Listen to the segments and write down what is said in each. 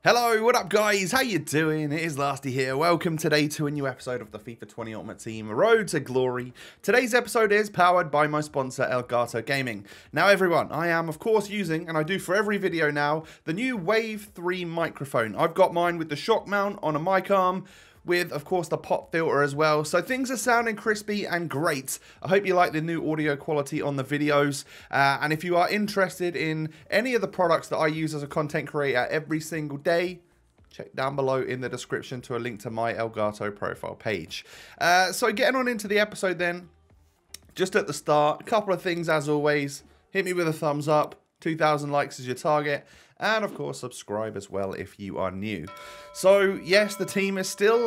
Hello, what up guys? How you doing? It is Lasty here. Welcome today to a new episode of the FIFA 20 Ultimate Team Road to Glory. Today's episode is powered by my sponsor Elgato Gaming. Now everyone, I am of course using, and I do for every video now, the new Wave 3 microphone. I've got mine with the shock mount on a mic arm, with, of course, the pop filter as well. So things are sounding crispy and great. I hope you like the new audio quality on the videos. And if you are interested in any of the products that I use as a content creator every single day, check down below in the description to a link to my Elgato profile page. So getting on into the episode then, just at the start, a couple of things as always. Hit me with a thumbs up. 2,000 likes is your target. And of course, subscribe as well if you are new. So yes, the team is still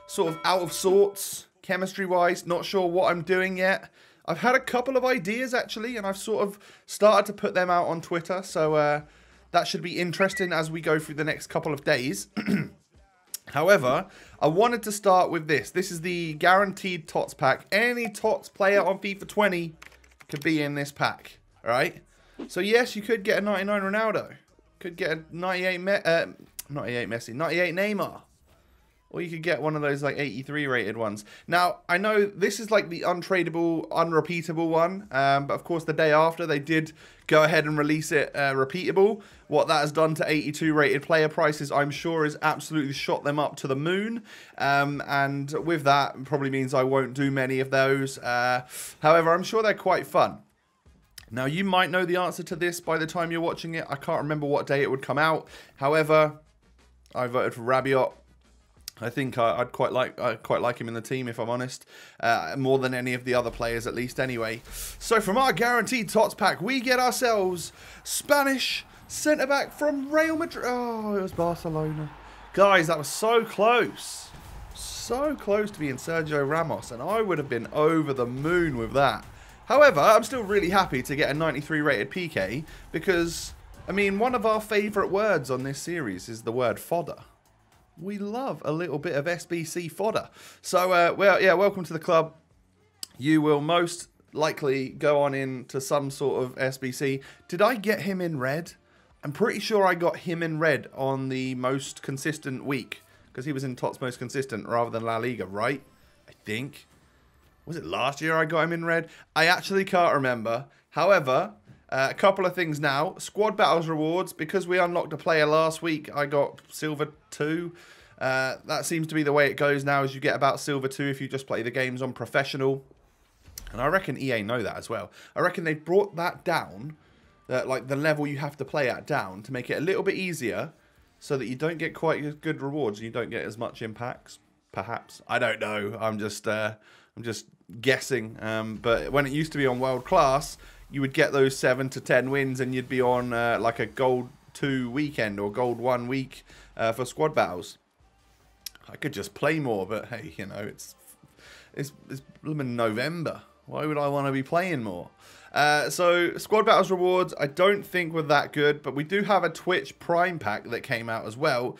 sort of out of sorts, chemistry-wise. Not sure what I'm doing yet. I've had a couple of ideas actually, and I've sort of started to put them out on Twitter. So that should be interesting as we go through the next couple of days. However, I wanted to start with this. This is the guaranteed TOTS pack. Any TOTS player on FIFA 20 could be in this pack, all right? So yes, you could get a 99 Ronaldo. Could get a 98 Messi, 98 Neymar. Or you could get one of those like 83 rated ones. Now, I know this is like the untradeable, unrepeatable one. But of course, the day after, they did go ahead and release it repeatable. What that has done to 82 rated player prices, I'm sure, has absolutely shot them up to the moon. And with that, it probably means I won't do many of those. However, I'm sure they're quite fun. Now, you might know the answer to this by the time you're watching it. I can't remember what day it would come out. However, I voted for Rabiot. I think I'd quite like him in the team, if I'm honest. More than any of the other players, at least, anyway. So, from our guaranteed TOTS pack, we get ourselves Spanish centre-back from Real Madrid. Oh, it was Barcelona. Guys, that was so close. So close to being Sergio Ramos, and I would have been over the moon with that. However, I'm still really happy to get a 93 rated PK because, I mean, one of our favourite words on this series is the word fodder. We love a little bit of SBC fodder. So, well, yeah, welcome to the club. You will most likely go on into some sort of SBC. Did I get him in red? I'm pretty sure I got him in red on the most consistent week because he was in TOTS most consistent rather than La Liga, right? I think. Was it last year I got him in red? I actually can't remember. However, a couple of things now. Squad battles rewards. Because we unlocked a player last week, I got Silver 2. That seems to be the way it goes now, is you get about Silver 2 if you just play the games on professional. And I reckon EA know that as well. I reckon they've brought that down, like the level you have to play at down, to make it a little bit easier so that you don't get quite as good rewards and you don't get as much impacts, perhaps. I don't know. I'm just guessing, but when it used to be on World Class, you would get those 7 to 10 wins and you'd be on like a Gold 2 weekend or Gold 1 week for squad battles. I could just play more, but hey, you know, it's blooming November. Why would I want to be playing more? So squad battles rewards, I don't think were that good, but we do have a Twitch Prime pack that came out as well,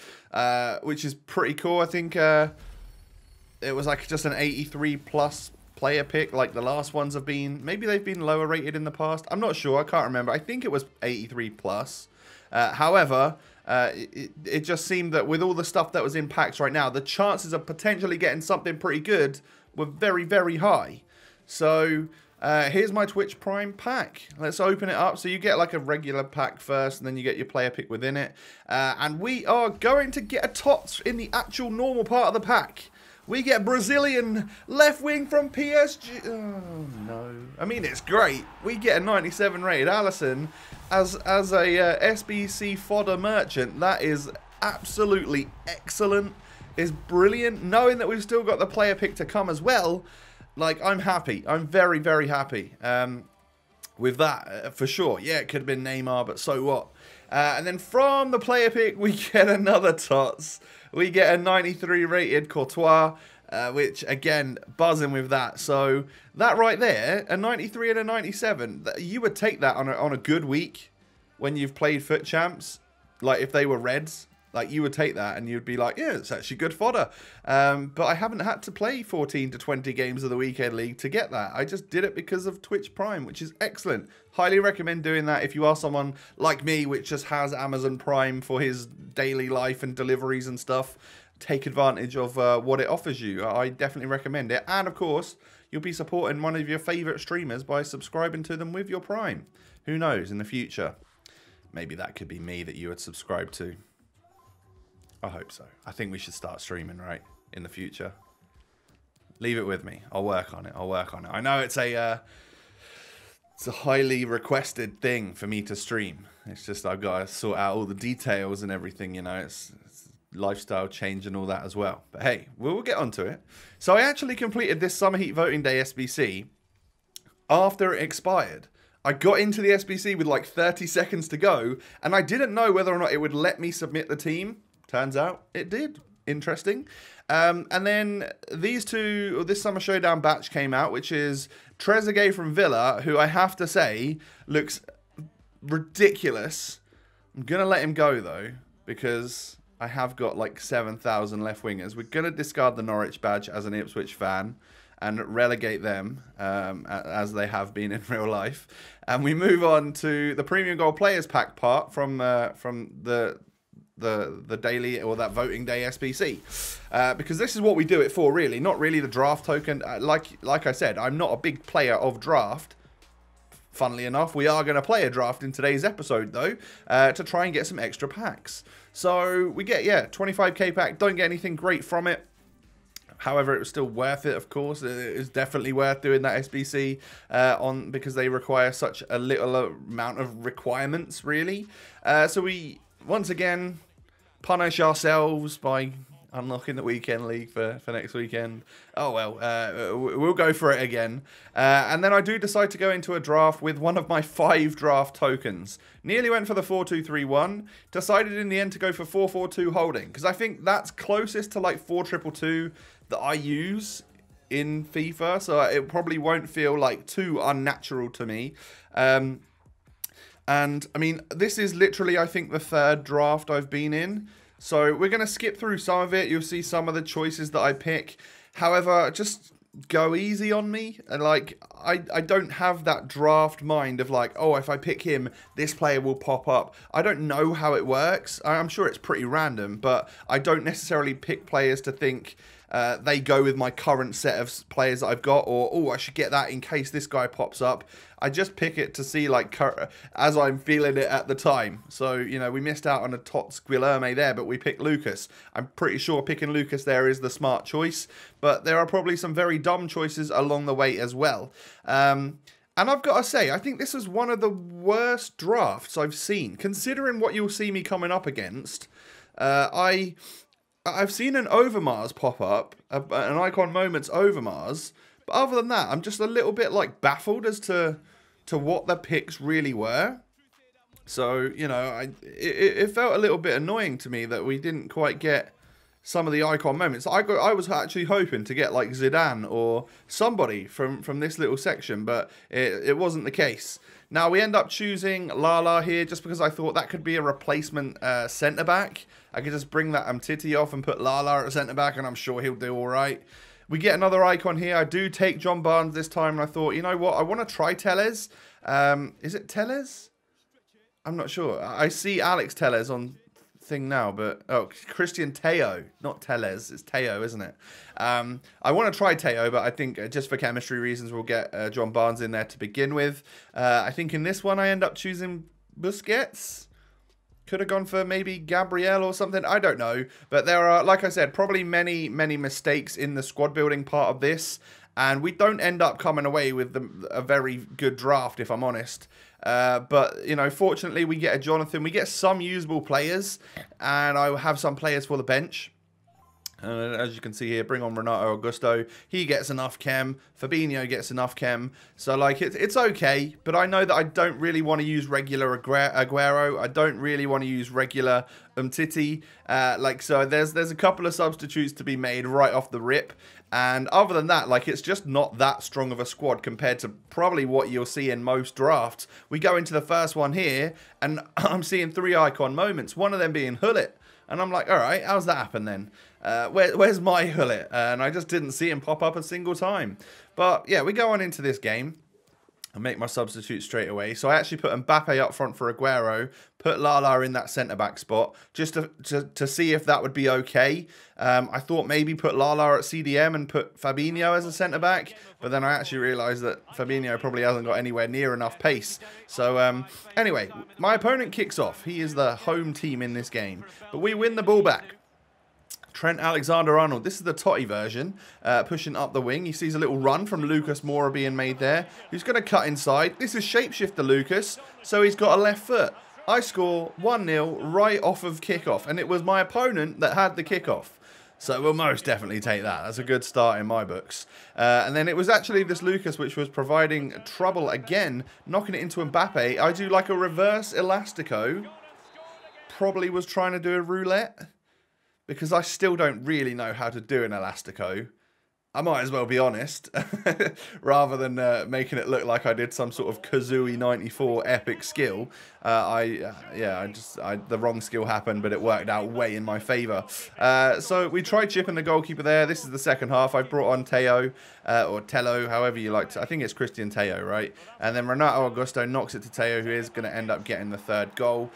which is pretty cool. I think it was like just an 83 plus player pick like the last ones have been. Maybe they've been lower rated in the past. I'm not sure. I can't remember. I think it was 83 plus. However, it just seemed that with all the stuff that was in packs right now, the chances of potentially getting something pretty good were very, very high. So here's my Twitch Prime pack. Let's open it up. So you get like a regular pack first, and then you get your player pick within it. And we are going to get a TOTS in the actual normal part of the pack. We get Brazilian left wing from PSG. Oh, no. I mean, it's great. We get a 97 rated Alisson as a SBC fodder merchant. That is absolutely excellent. It's brilliant. Knowing that we've still got the player pick to come as well, like, I'm happy. I'm very, very happy with that, for sure. Yeah, it could have been Neymar, but so what? And then from the player pick, we get another TOTS. We get a 93 rated Courtois, which, again, buzzing with that. So that right there, a 93 and a 97, you would take that on a good week when you've played FUT Champs, like if they were reds. Like, you would take that and you'd be like, yeah, it's actually good fodder. But I haven't had to play 14 to 20 games of the Weekend League to get that. I just did it because of Twitch Prime, which is excellent. Highly recommend doing that if you are someone like me, which just has Amazon Prime for his daily life and deliveries and stuff. Take advantage of what it offers you. I definitely recommend it. And, of course, you'll be supporting one of your favourite streamers by subscribing to them with your Prime. Who knows, in the future. Maybe that could be me that you would subscribe to. I hope so. I think we should start streaming, right, in the future. Leave it with me. I'll work on it. I'll work on it. I know it's a highly requested thing for me to stream. It's just I've got to sort out all the details and everything, you know. It's lifestyle change and all that as well. But hey, we'll get onto it. So I actually completed this Summer Heat Voting Day SBC after it expired. I got into the SBC with like 30 seconds to go, and I didn't know whether or not it would let me submit the team. Turns out it did. Interesting. And then this Summer Showdown batch came out, which is Trezeguet from Villa, who I have to say looks ridiculous. I'm going to let him go, though, because I have got like 7,000 left wingers. We're going to discard the Norwich badge as an Ipswich fan and relegate them as they have been in real life. And we move on to the Premium Gold Players Pack part from the daily or that voting day SBC, because this is what we do it for, really, not really the draft token. Like I said, I'm not a big player of draft. Funnily enough, we are going to play a draft in today's episode, though, to try and get some extra packs. So we get, yeah, 25k pack. Don't get anything great from it. However, it was still worth it, of course. It is definitely worth doing that SBC because they require such a little amount of requirements, really. So we, once again, punish ourselves by unlocking the Weekend League for next weekend. Oh, well, we'll go for it again. And then I do decide to go into a draft with one of my 5 draft tokens. Nearly went for the 4-2-3-1. Decided in the end to go for 4-4-2 holding, because I think that's closest to like 4-2-2 that I use in FIFA. So it probably won't feel like too unnatural to me. And, I mean, this is literally, I think, the 3rd draft I've been in. So we're going to skip through some of it. You'll see some of the choices that I pick. However, just go easy on me. And, like, I don't have that draft mind of, like, oh, if I pick him, this player will pop up. I don't know how it works. I'm sure it's pretty random, but I don't necessarily pick players to think they go with my current set of players that I've got, or, oh, I should get that in case this guy pops up. I just pick it to see, like, as I'm feeling it at the time. So, you know, we missed out on a TOTS Guilherme there, but we picked Lucas. I'm pretty sure picking Lucas there is the smart choice, but there are probably some very dumb choices along the way as well. And I've got to say, I think this is one of the worst drafts I've seen, considering what you'll see me coming up against. I've seen an Overmars pop up, an Icon Moments Overmars, but other than that, I'm just a little bit, like, baffled as to what the picks really were. So, you know, it felt a little bit annoying to me that we didn't quite get some of the Icon Moments. I was actually hoping to get, like, Zidane or somebody from this little section, but it wasn't the case. Now, we end up choosing Lala here just because I thought that could be a replacement centre-back. I could just bring that Umtiti off and put Lala at centre-back, and I'm sure he'll do all right. We get another icon here. I do take John Barnes this time, and I thought, you know what? I want to try Tellez. Is it Tellez? I'm not sure. I see Alex Tellez on thing now, but... Oh, Christian Teo, not Tellez. It's Teo, isn't it? I want to try Teo, but I think just for chemistry reasons, we'll get John Barnes in there to begin with. I think in this one, I end up choosing Busquets. Could have gone for maybe Gabriel or something. I don't know. But there are, like I said, probably many mistakes in the squad building part of this. And we don't end up coming away with a very good draft, if I'm honest. But, you know, fortunately, we get a Jonathan. We get some usable players. And I have some players for the bench. As you can see here, bring on Renato Augusto. He gets enough chem. Fabinho gets enough chem. So, like, it's okay. But I know that I don't really want to use regular Aguero. I don't really want to use regular Umtiti. So there's a couple of substitutes to be made right off the rip. And other than that, like, it's just not that strong of a squad compared to probably what you'll see in most drafts. We go into the first one here, and I'm seeing 3 icon moments. One of them being Hullet. And I'm like, all right, how's that happen then? Where's my Hullet? And I just didn't see him pop up a single time. But yeah, we go on into this game. I make my substitute straight away. So I actually put Mbappe up front for Aguero, put Lala in that centre-back spot, just to see if that would be okay. I thought maybe put Lala at CDM and put Fabinho as a centre-back, but then I actually realised that Fabinho probably hasn't got anywhere near enough pace. So anyway, my opponent kicks off. He is the home team in this game, but we win the ball back. Trent Alexander-Arnold. This is the Totti version, pushing up the wing. He sees a little run from Lucas Moura being made there, who's going to cut inside. This is shapeshifter Lucas, so he's got a left foot. I score 1-0 right off of kickoff, and it was my opponent that had the kickoff. So we'll most definitely take that. That's a good start in my books. And then it was actually this Lucas which was providing trouble again, knocking it into Mbappe. I do like a reverse elastico. Probably was trying to do a roulette, because I still don't really know how to do an elastico. I might as well be honest, rather than making it look like I did some sort of Kazooie 94 epic skill. The wrong skill happened, but it worked out way in my favour. So we tried chipping the goalkeeper there. This is the second half. I brought on Teo, or Tello, however you like to. I think it's Christian Teo, right? And then Renato Augusto knocks it to Teo, who is going to end up getting the third goal.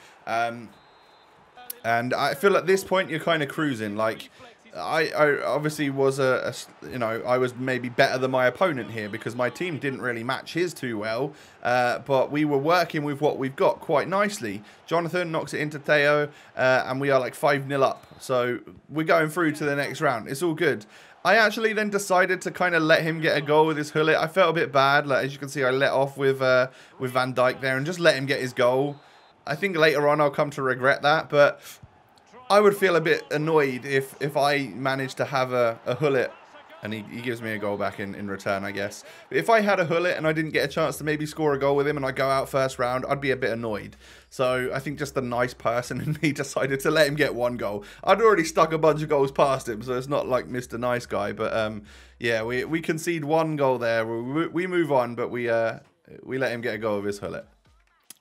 And I feel at this point you're kind of cruising. Like, I obviously was I was maybe better than my opponent here because my team didn't really match his too well. But we were working with what we've got quite nicely. Jonathan knocks it into Theo, and we are like 5-0 up. So we're going through to the next round. It's all good. I actually then decided to kind of let him get a goal with his Hullet. I felt a bit bad. Like, as you can see, I let off with Van Dijk there and just let him get his goal. I think later on I'll come to regret that, but I would feel a bit annoyed if I managed to have a Hullet and he gives me a goal back in return, I guess. But if I had a Hullet and I didn't get a chance to maybe score a goal with him and I go out first round, I'd be a bit annoyed. So I think just the nice person in me decided to let him get one goal. I'd already stuck a bunch of goals past him, so it's not like Mr. Nice Guy. But yeah, we concede one goal there. We move on, but we let him get a goal with his Hullet.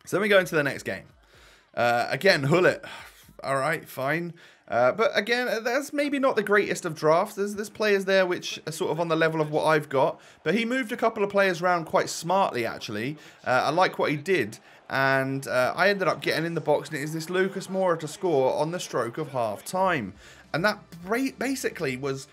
So then we go into the next game. Again, Hullet. All right, fine. But again, that's maybe not the greatest of drafts. There's players there which are sort of on the level of what I've got. But he moved a couple of players around quite smartly, actually. I like what he did. And I ended up getting in the box, and it is this Lucas Moura to score on the stroke of half-time. And that basically was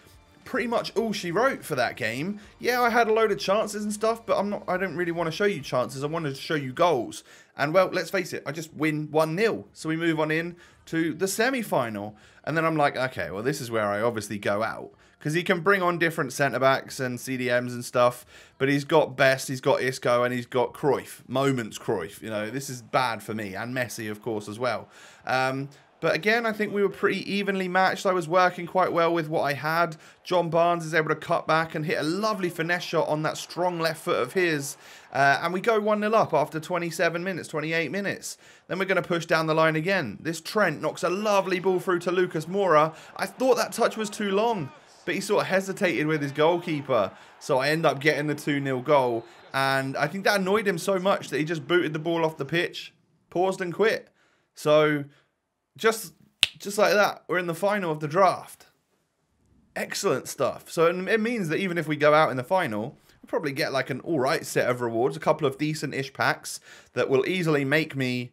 pretty much all she wrote for that game. Yeah, I had a load of chances and stuff, but I don't really want to show you chances. I wanted to show you goals. And, well, let's face it, I just win 1-0. So we move on in to the semi-final. And then I'm like, okay, well, this is where I obviously go out. Because he can bring on different centre-backs and CDMs and stuff. But he's got Best, he's got Isco, and he's got Cruyff. Moments Cruyff. You know, this is bad for me. And Messi, of course, as well. But again, I think we were pretty evenly matched. I was working quite well with what I had. John Barnes is able to cut back and hit a lovely finesse shot on that strong left foot of his. And we go 1-0 up after 27 minutes, 28 minutes. Then we're going to push down the line again. This Trent knocks a lovely ball through to Lucas Moura. I thought that touch was too long, but he sort of hesitated with his goalkeeper. So I end up getting the 2-0 goal. And I think that annoyed him so much that he just booted the ball off the pitch, paused and quit. So just like that, we're in the final of the draft. Excellent stuff. So it means that even if we go out in the final, we'll probably get like an alright set of rewards, a couple of decent-ish packs that will easily make me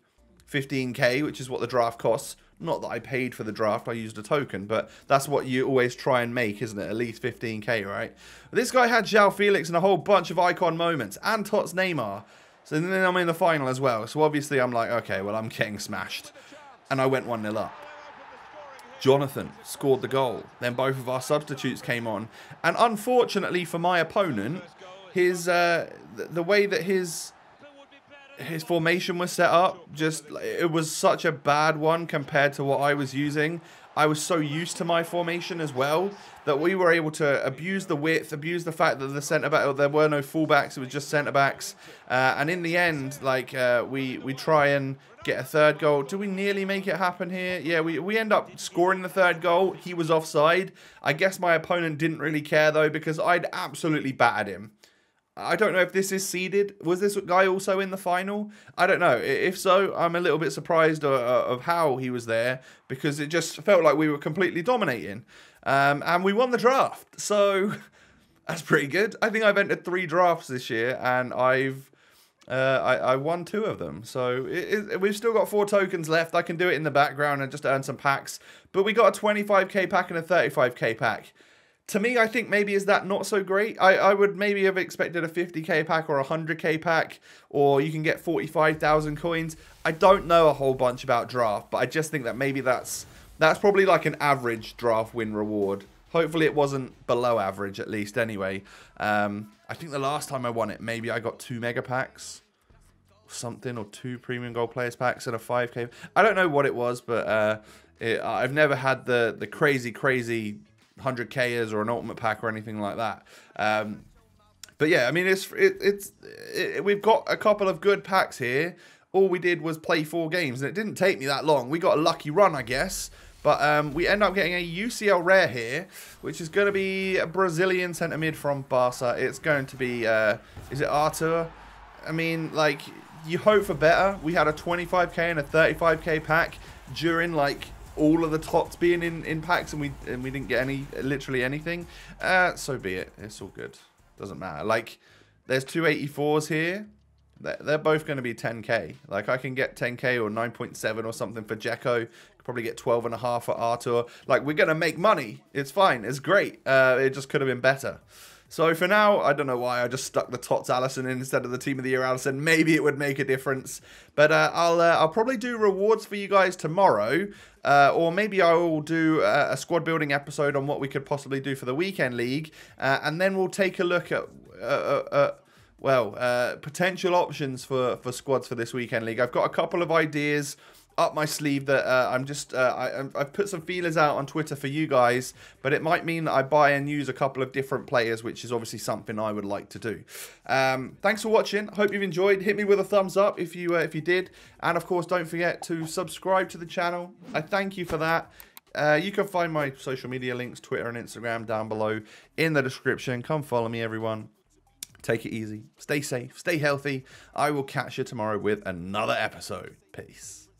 15k, which is what the draft costs. Not that I paid for the draft, I used a token, but that's what you always try and make, isn't it? At least 15k, right? This guy had João Felix and a whole bunch of icon moments, and TOTS Neymar. So then I'm in the final as well. So obviously I'm like, okay, well, I'm getting smashed. And I went 1-0 up. Jonathan scored the goal. Then both of our substitutes came on. And unfortunately for my opponent, his the way that his formation was set up, it was such a bad one compared to what I was using. I was so used to my formation as well that we were able to abuse the width, abuse the fact that the centre-back, there were no fullbacks, it was just centre-backs. And in the end, like, we try and get a third goal. Do we nearly make it happen here? Yeah, we end up scoring the third goal. He was offside. I guess my opponent didn't really care, though, because I'd absolutely battered him. I don't know if this is seeded. Was this guy also in the final? I don't know. If so, I'm a little bit surprised of how he was there, because it just felt like we were completely dominating. And we won the draft. So that's pretty good. I think I've entered 3 drafts this year, and I won 2 of them. So we've still got 4 tokens left. I can do it in the background and just earn some packs. But we got a 25k pack and a 35k pack. To me, I think maybe is that not so great. I would maybe have expected a 50k pack or a 100k pack, or you can get 45,000 coins. I don't know a whole bunch about draft, but I just think that maybe that's probably like an average draft win reward. Hopefully it wasn't below average, at least anyway. I think the last time I won it, maybe I got 2 mega packs something, or 2 premium gold players packs and a 5k. I don't know what it was, but I've never had the crazy 100kers or an ultimate pack or anything like that. But yeah, I mean, we've got a couple of good packs here. All we did was play 4 games, and it didn't take me that long. We got a lucky run, I guess. But we end up getting a UCL rare here, which is going to be a Brazilian centre mid from Barca. It's going to be, is it Arthur? I mean, like, you hope for better. We had a 25k and a 35k pack during, like, all of the TOTS being in packs, and we didn't get literally anything. So be it. It's all good. Doesn't matter. Like, there's 284s here. They're both going to be 10k. Like, I can get 10k or 9.7 or something for Dzeko. Probably get 12.5 for Arthur. Like, we're going to make money. It's fine. It's great. It just could have been better. So for now, I don't know why I just stuck the TOTS Alisson in instead of the Team of the Year Alisson. Maybe it would make a difference. But I'll probably do rewards for you guys tomorrow. Or maybe I will do a squad building episode on what we could possibly do for the weekend league. And then we'll take a look at potential options for squads for this weekend league. I've got a couple of ideas up my sleeve that I've put some feelers out on Twitter for you guys, but it might mean that I buy and use a couple of different players, which is obviously something I would like to do. Thanks for watching. Hope you've enjoyed. Hit me with a thumbs up if you did, and of course don't forget to subscribe to the channel. I thank you for that. You can find my social media links, Twitter and Instagram, down below in the description. Come follow me, everyone. Take it easy. Stay safe. Stay healthy. I will catch you tomorrow with another episode. Peace.